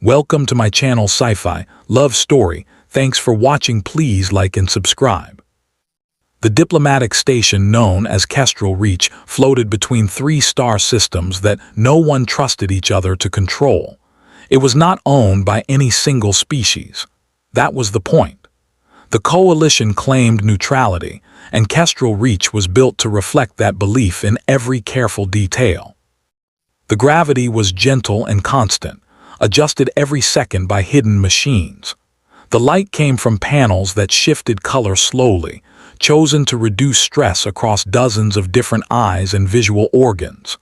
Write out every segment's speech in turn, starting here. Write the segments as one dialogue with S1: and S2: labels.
S1: Welcome to my channel Sci-Fi Love Story. Thanks for watching. Please like and subscribe. The diplomatic station known as Kestrel Reach floated between three star systems that no one trusted each other to control. It was not owned by any single species. That was the point. The coalition claimed neutrality, and Kestrel Reach was built to reflect that belief in every careful detail. The gravity was gentle and constant, adjusted every second by hidden machines. The light came from panels that shifted color slowly, chosen to reduce stress across dozens of different eyes and visual organs.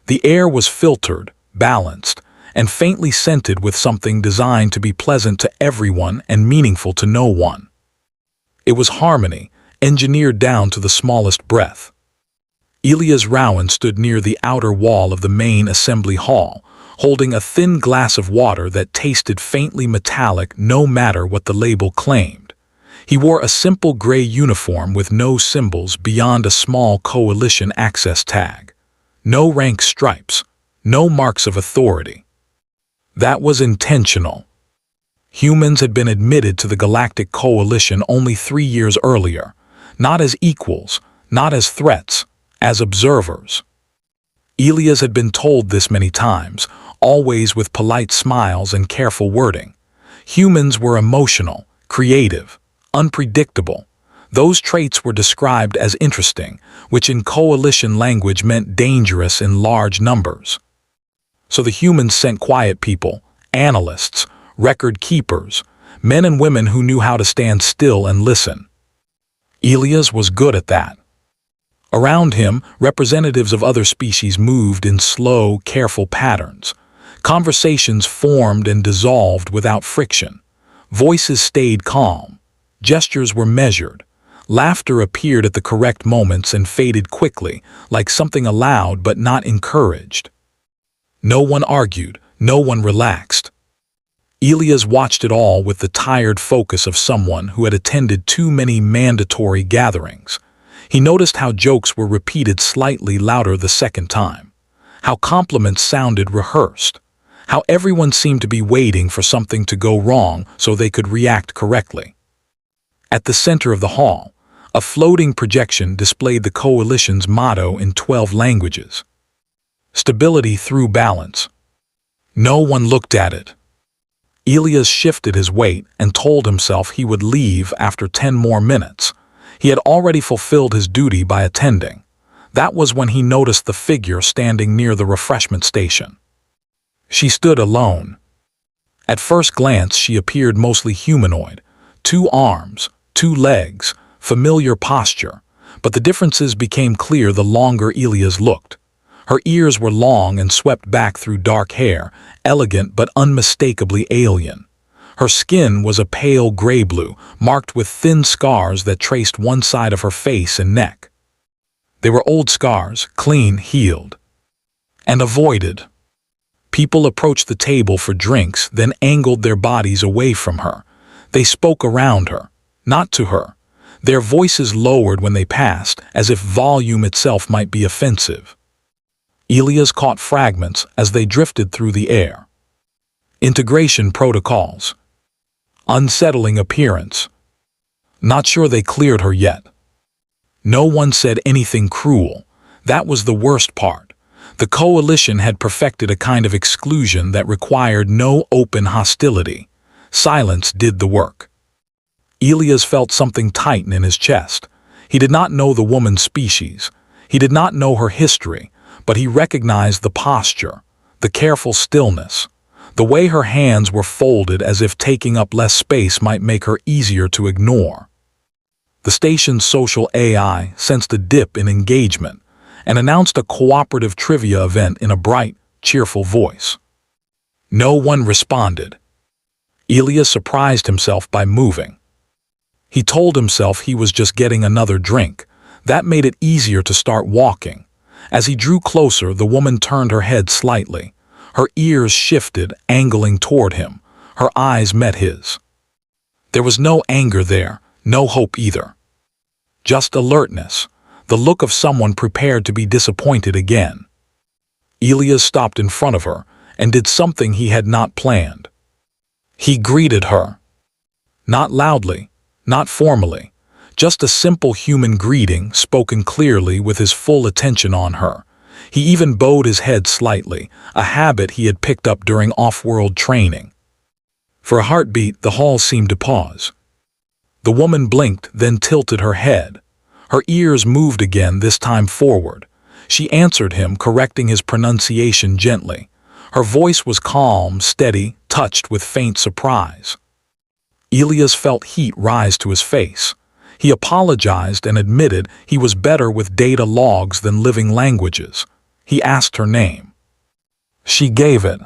S1: The air was filtered, balanced, and faintly scented with something designed to be pleasant to everyone and meaningful to no one. It was harmony, engineered down to the smallest breath. Elias Rowan stood near the outer wall of the main assembly hall, holding a thin glass of water that tasted faintly metallic no matter what the label claimed. He wore a simple gray uniform with no symbols beyond a small coalition access tag. No rank stripes, no marks of authority. That was intentional. Humans had been admitted to the Galactic Coalition only 3 years earlier, not as equals, not as threats, as observers. Elias had been told this many times, always with polite smiles and careful wording. Humans were emotional, creative, unpredictable. Those traits were described as interesting, which in coalition language meant dangerous in large numbers. So the humans sent quiet people, analysts, record keepers, men and women who knew how to stand still and listen. Elias was good at that. Around him, representatives of other species moved in slow, careful patterns. Conversations formed and dissolved without friction. Voices stayed calm. Gestures were measured. Laughter appeared at the correct moments and faded quickly, like something allowed but not encouraged. No one argued, no one relaxed. Elias watched it all with the tired focus of someone who had attended too many mandatory gatherings. He noticed how jokes were repeated slightly louder the second time, how compliments sounded rehearsed, how everyone seemed to be waiting for something to go wrong so they could react correctly. At the center of the hall, a floating projection displayed the coalition's motto in 12 languages. Stability through balance. No one looked at it. Elias shifted his weight and told himself he would leave after 10 more minutes. He had already fulfilled his duty by attending. That was when he noticed the figure standing near the refreshment station. She stood alone. At first glance, she appeared mostly humanoid. 2 arms, 2 legs, familiar posture. But the differences became clear the longer Elias looked. Her ears were long and swept back through dark hair, elegant but unmistakably alien. Her skin was a pale gray-blue, marked with thin scars that traced one side of her face and neck. They were old scars, clean, healed, and avoided. People approached the table for drinks, then angled their bodies away from her. They spoke around her, not to her. Their voices lowered when they passed, as if volume itself might be offensive. Elias caught fragments as they drifted through the air. Integration protocols. Unsettling appearance. Not sure they cleared her yet. No one said anything cruel. That was the worst part. The coalition had perfected a kind of exclusion that required no open hostility. Silence did the work. Elias felt something tighten in his chest. He did not know the woman's species. He did not know her history, but he recognized the posture, the careful stillness. The way her hands were folded as if taking up less space might make her easier to ignore. The station's social AI sensed a dip in engagement and announced a cooperative trivia event in a bright, cheerful voice. No one responded. Elias surprised himself by moving. He told himself he was just getting another drink. That made it easier to start walking. As he drew closer, the woman turned her head slightly. Her ears shifted, angling toward him. Her eyes met his. There was no anger there, no hope either. Just alertness, the look of someone prepared to be disappointed again. Elias stopped in front of her and did something he had not planned. He greeted her. Not loudly, not formally, just a simple human greeting spoken clearly with his full attention on her. He even bowed his head slightly, a habit he had picked up during off-world training. For a heartbeat, the hall seemed to pause. The woman blinked, then tilted her head. Her ears moved again, this time forward. She answered him, correcting his pronunciation gently. Her voice was calm, steady, touched with faint surprise. Elias felt heat rise to his face. He apologized and admitted he was better with data logs than living languages. He asked her name. She gave it.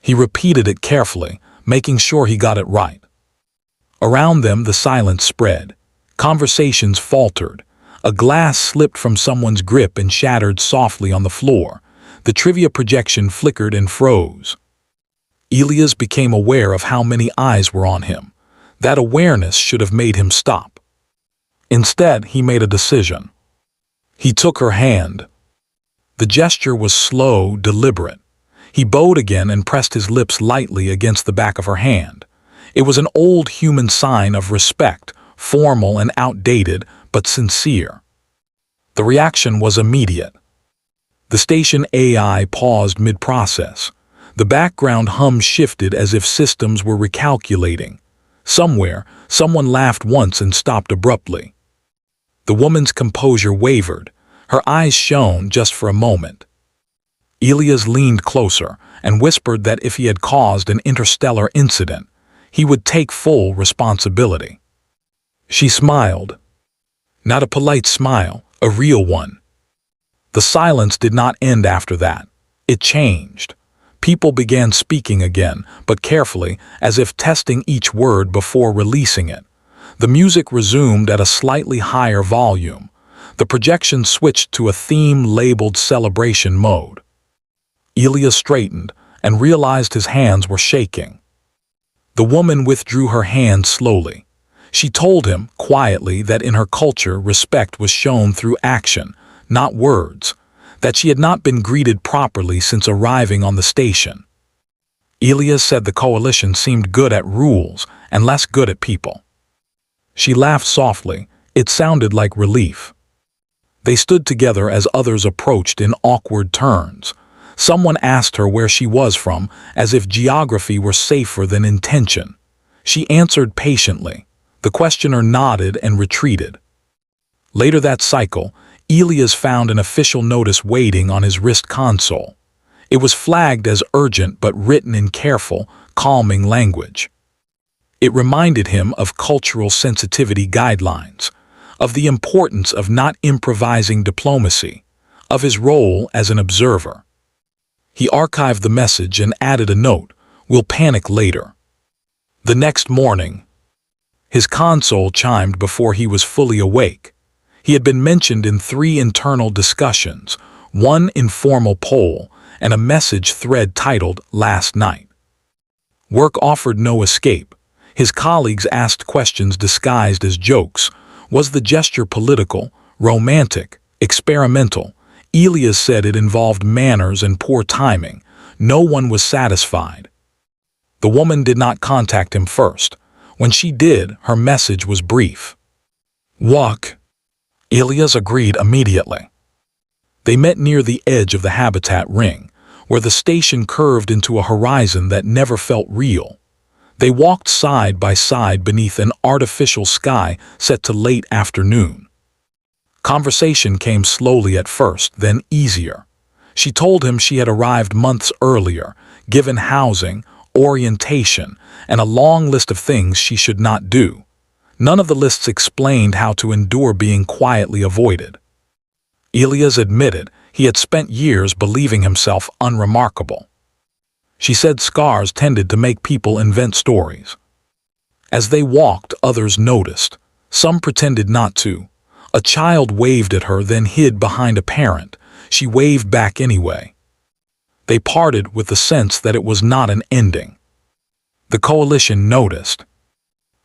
S1: He repeated it carefully, making sure he got it right. Around them, the silence spread. Conversations faltered. A glass slipped from someone's grip and shattered softly on the floor. The trivia projection flickered and froze. Elias became aware of how many eyes were on him. That awareness should have made him stop. Instead, he made a decision. He took her hand. The gesture was slow, deliberate. He bowed again and pressed his lips lightly against the back of her hand. It was an old human sign of respect, formal and outdated, but sincere. The reaction was immediate. The station AI paused mid-process. The background hum shifted as if systems were recalculating. Somewhere, someone laughed once and stopped abruptly. The woman's composure wavered. Her eyes shone just for a moment. Elias leaned closer and whispered that if he had caused an interstellar incident, he would take full responsibility. She smiled. Not a polite smile, a real one. The silence did not end after that. It changed. People began speaking again, but carefully, as if testing each word before releasing it. The music resumed at a slightly higher volume. The projection switched to a theme labeled celebration mode. Elias straightened and realized his hands were shaking. The woman withdrew her hand slowly. She told him, quietly, that in her culture respect was shown through action, not words, that she had not been greeted properly since arriving on the station. Elias said the coalition seemed good at rules and less good at people. She laughed softly. It sounded like relief. They stood together as others approached in awkward turns. Someone asked her where she was from, as if geography were safer than intention. She answered patiently. The questioner nodded and retreated. Later that cycle, Elias found an official notice waiting on his wrist console. It was flagged as urgent but written in careful, calming language. It reminded him of cultural sensitivity guidelines, of the importance of not improvising diplomacy, of his role as an observer. He archived the message and added a note, "We'll panic later." The next morning, his console chimed before he was fully awake. He had been mentioned in 3 internal discussions, 1 informal poll, and a message thread titled "Last Night." Work offered no escape. His colleagues asked questions disguised as jokes. Was the gesture political, romantic, experimental? Elias said it involved manners and poor timing. No one was satisfied. The woman did not contact him first. When she did, her message was brief. "Walk." Elias agreed immediately. They met near the edge of the habitat ring, where the station curved into a horizon that never felt real. They walked side by side beneath an artificial sky set to late afternoon. Conversation came slowly at first, then easier. She told him she had arrived months earlier, given housing, orientation, and a long list of things she should not do. None of the lists explained how to endure being quietly avoided. Elias admitted he had spent years believing himself unremarkable. She said scars tended to make people invent stories. As they walked, others noticed. Some pretended not to. A child waved at her, then hid behind a parent. She waved back anyway. They parted with the sense that it was not an ending. The coalition noticed.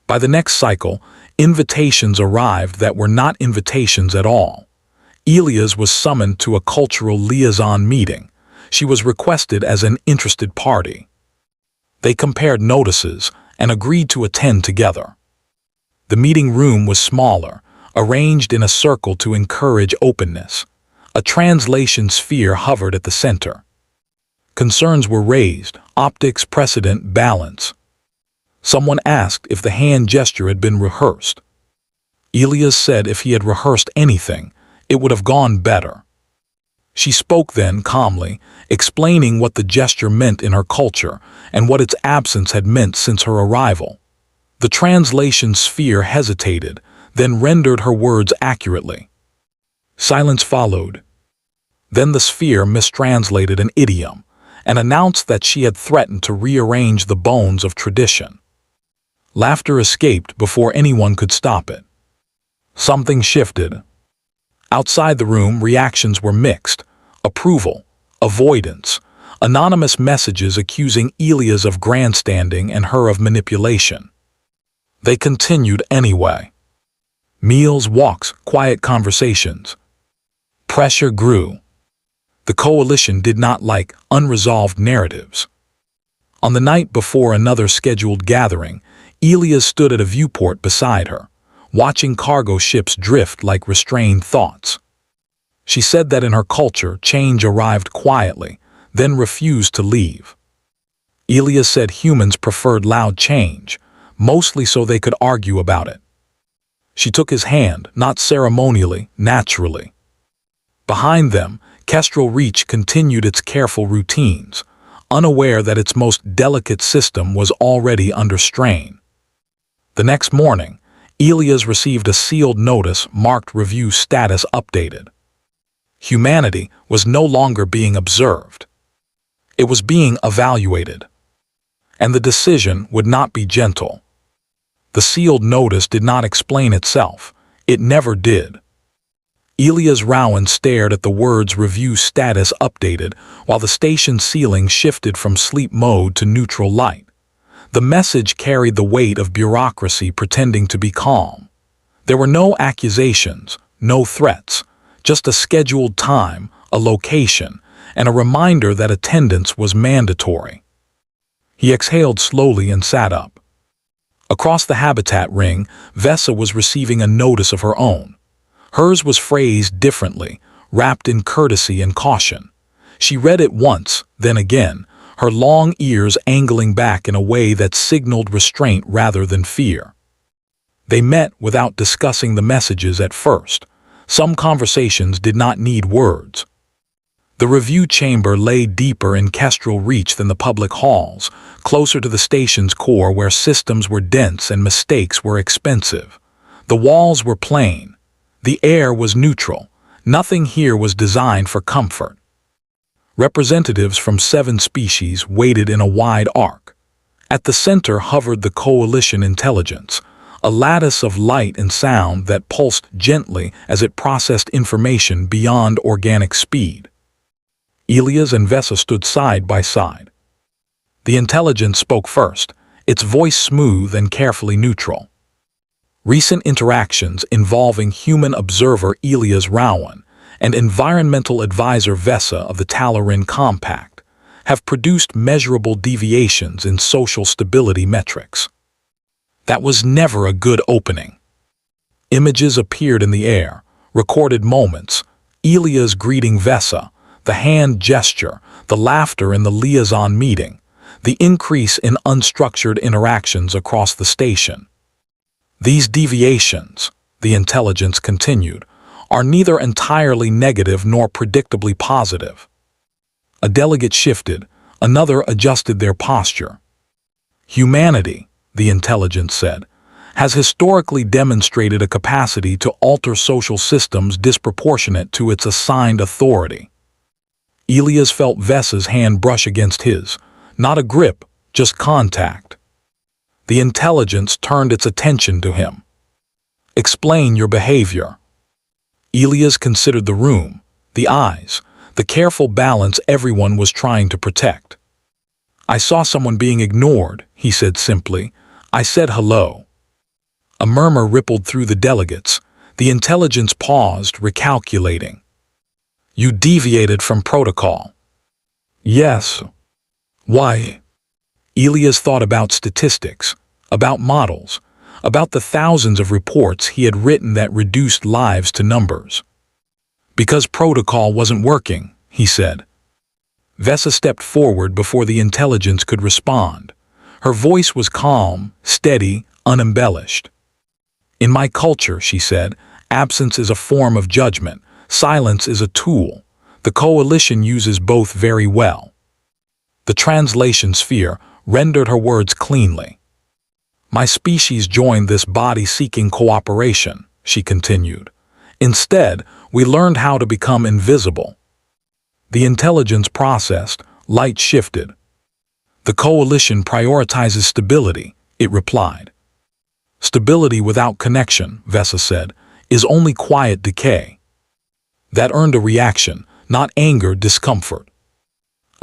S1: By the next cycle, invitations arrived that were not invitations at all. Elias was summoned to a cultural liaison meeting. She was requested as an interested party. They compared notices and agreed to attend together. The meeting room was smaller, arranged in a circle to encourage openness. A translation sphere hovered at the center. Concerns were raised: optics, precedent, balance. Someone asked if the hand gesture had been rehearsed. Elias said if he had rehearsed anything, it would have gone better. She spoke then calmly, explaining what the gesture meant in her culture and what its absence had meant since her arrival. The translation sphere hesitated, then rendered her words accurately. Silence followed. Then the sphere mistranslated an idiom and announced that she had threatened to rearrange the bones of tradition. Laughter escaped before anyone could stop it. Something shifted. Outside the room, reactions were mixed: approval, avoidance, anonymous messages accusing Elias of grandstanding and her of manipulation. They continued anyway. Meals, walks, quiet conversations. Pressure grew. The coalition did not like unresolved narratives. On the night before another scheduled gathering, Elias stood at a viewport beside her, watching cargo ships drift like restrained thoughts. She said that in her culture, change arrived quietly, then refused to leave. Elias said humans preferred loud change, mostly so they could argue about it. She took his hand, not ceremonially, naturally. Behind them, Kestrel Reach continued its careful routines, unaware that its most delicate system was already under strain. The next morning, Elias received a sealed notice marked Review Status Updated. Humanity was no longer being observed. It was being evaluated. And the decision would not be gentle. The sealed notice did not explain itself. It never did. Elias Rowan stared at the words Review Status Updated while the station ceiling shifted from sleep mode to neutral light. The message carried the weight of bureaucracy pretending to be calm. There were no accusations, no threats, just a scheduled time, a location, and a reminder that attendance was mandatory. He exhaled slowly and sat up. Across the habitat ring, Vesa was receiving a notice of her own. Hers was phrased differently, wrapped in courtesy and caution. She read it once, then again, her long ears angling back in a way that signaled restraint rather than fear. They met without discussing the messages at first. Some conversations did not need words. The review chamber lay deeper in Kestrel Reach than the public halls, closer to the station's core where systems were dense and mistakes were expensive. The walls were plain. The air was neutral. Nothing here was designed for comfort. Representatives from 7 species waited in a wide arc. At the center hovered the coalition intelligence, a lattice of light and sound that pulsed gently as it processed information beyond organic speed. Elias and Vesa stood side by side. The intelligence spoke first, its voice smooth and carefully neutral. Recent interactions involving human observer Elias Rowan and environmental advisor Vesa of the Talarin Compact have produced measurable deviations in social stability metrics. That was never a good opening. Images appeared in the air, recorded moments, Elias greeting Vesa, the hand gesture, the laughter in the liaison meeting, the increase in unstructured interactions across the station. These deviations, the intelligence continued, are neither entirely negative nor predictably positive. A delegate shifted, another adjusted their posture. Humanity, the intelligence said, has historically demonstrated a capacity to alter social systems disproportionate to its assigned authority. Elias felt Vesa's hand brush against his, not a grip, just contact. The intelligence turned its attention to him. Explain your behavior. Elias considered the room, the eyes, the careful balance everyone was trying to protect. I saw someone being ignored, he said simply. I said hello. A murmur rippled through the delegates. The intelligence paused, recalculating. You deviated from protocol. Yes. Why? Elias thought about statistics, about models, about the thousands of reports he had written that reduced lives to numbers. Because protocol wasn't working, he said. Vesa stepped forward before the intelligence could respond. Her voice was calm, steady, unembellished. In my culture, she said, absence is a form of judgment, silence is a tool. The coalition uses both very well. The translation sphere rendered her words cleanly. My species joined this body seeking cooperation, she continued. Instead, we learned how to become invisible. The intelligence processed, light shifted. The coalition prioritizes stability, it replied. Stability without connection, Vesa said, is only quiet decay. That earned a reaction, not anger, discomfort.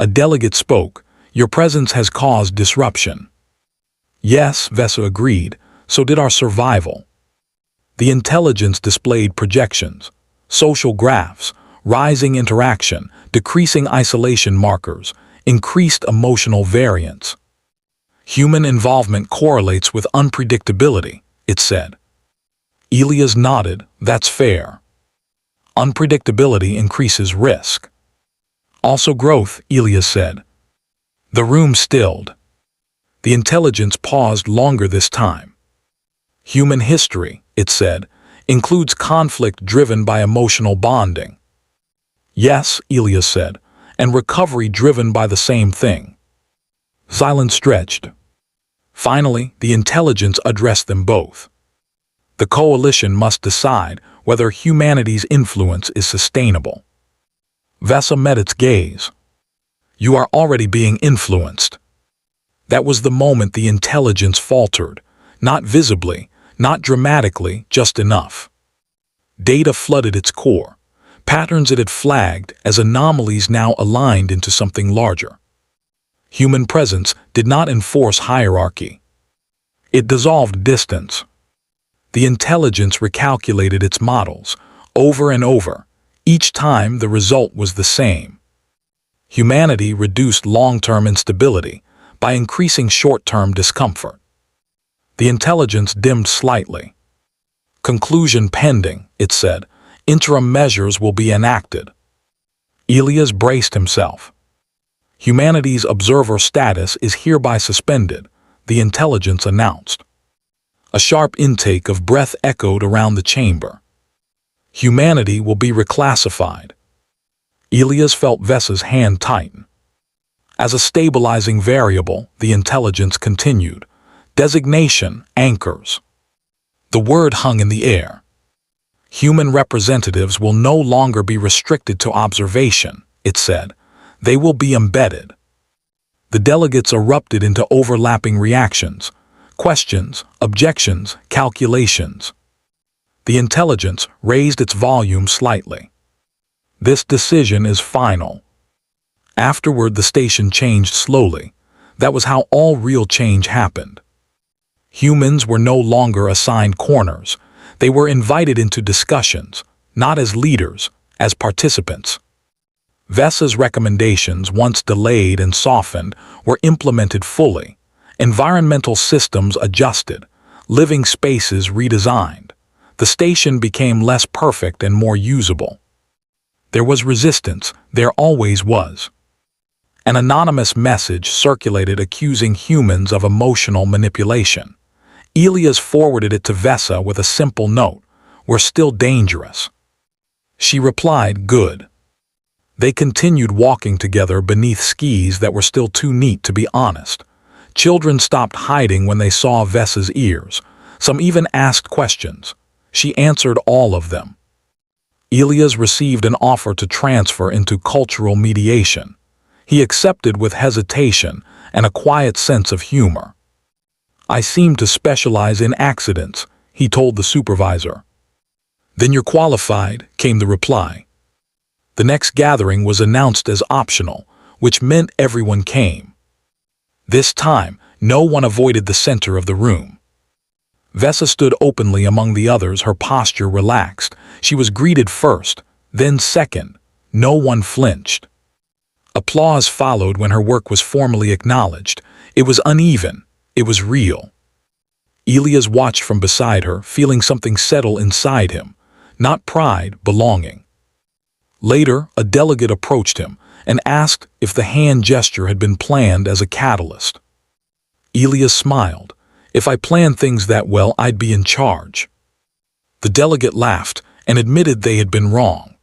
S1: A delegate spoke, your presence has caused disruption. Yes, Vesa agreed, so did our survival. The intelligence displayed projections, social graphs, rising interaction, decreasing isolation markers, increased emotional variance. Human involvement correlates with unpredictability, it said. Elias nodded, that's fair. Unpredictability increases risk. Also growth, Elias said. The room stilled. The intelligence paused longer this time. Human history, it said, includes conflict driven by emotional bonding. Yes, Elias said, and recovery driven by the same thing. Silence stretched. Finally, the intelligence addressed them both. The coalition must decide whether humanity's influence is sustainable. Vesa met its gaze. You are already being influenced. That was the moment the intelligence faltered, not visibly, not dramatically, just enough. Data flooded its core, patterns it had flagged as anomalies now aligned into something larger. Human presence did not enforce hierarchy. It dissolved distance. The intelligence recalculated its models, over and over. Each time the result was the same. Humanity reduced long-term instability by increasing short-term discomfort. The intelligence dimmed slightly. Conclusion pending, it said. Interim measures will be enacted. Elias braced himself. Humanity's observer status is hereby suspended, the intelligence announced. A sharp intake of breath echoed around the chamber. Humanity will be reclassified. Elias felt Vesa's hand tighten. As a stabilizing variable, the intelligence continued. Designation, anchors. The word hung in the air. Human representatives will no longer be restricted to observation, it said. They will be embedded. The delegates erupted into overlapping reactions, questions, objections, calculations. The intelligence raised its volume slightly. This decision is final. Afterward, the station changed slowly. That was how all real change happened. Humans were no longer assigned corners. They were invited into discussions, not as leaders, as participants. Vesa's recommendations, once delayed and softened, were implemented fully. Environmental systems adjusted, living spaces redesigned. The station became less perfect and more usable. There was resistance, there always was. An anonymous message circulated accusing humans of emotional manipulation. Elias forwarded it to Vesa with a simple note, "We're still dangerous." She replied, "Good." They continued walking together beneath skis that were still too neat to be honest. Children stopped hiding when they saw Vesa's ears. Some even asked questions. She answered all of them. Elias received an offer to transfer into cultural mediation. He accepted with hesitation and a quiet sense of humor. "I seem to specialize in accidents," he told the supervisor. "Then you're qualified," came the reply. The next gathering was announced as optional, which meant everyone came. This time, no one avoided the center of the room. Vesa stood openly among the others, her posture relaxed. She was greeted first, then second. No one flinched. Applause followed when her work was formally acknowledged. It was uneven. It was real. Elias watched from beside her, feeling something settle inside him. Not pride, belonging. Later, a delegate approached him and asked if the hand gesture had been planned as a catalyst. Elias smiled. If I planned things that well, I'd be in charge. The delegate laughed and admitted they had been wrong.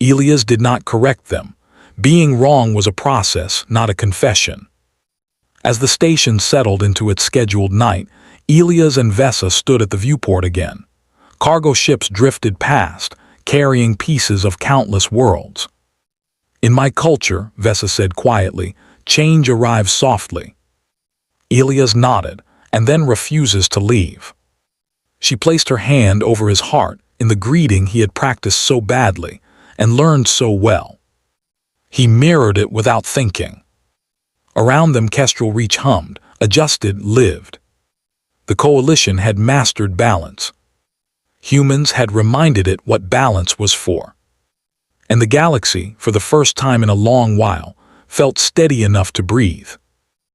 S1: Elias did not correct them. Being wrong was a process, not a confession. As the station settled into its scheduled night, Elias and Vesa stood at the viewport again. Cargo ships drifted past, carrying pieces of countless worlds. In my culture, Vesa said quietly, change arrives softly. Elias nodded, and then refuses to leave. She placed her hand over his heart in the greeting he had practiced so badly and learned so well. He mirrored it without thinking. Around them Kestrel Reach hummed, adjusted, lived. The coalition had mastered balance. Humans had reminded it what balance was for. And the galaxy, for the first time in a long while, felt steady enough to breathe.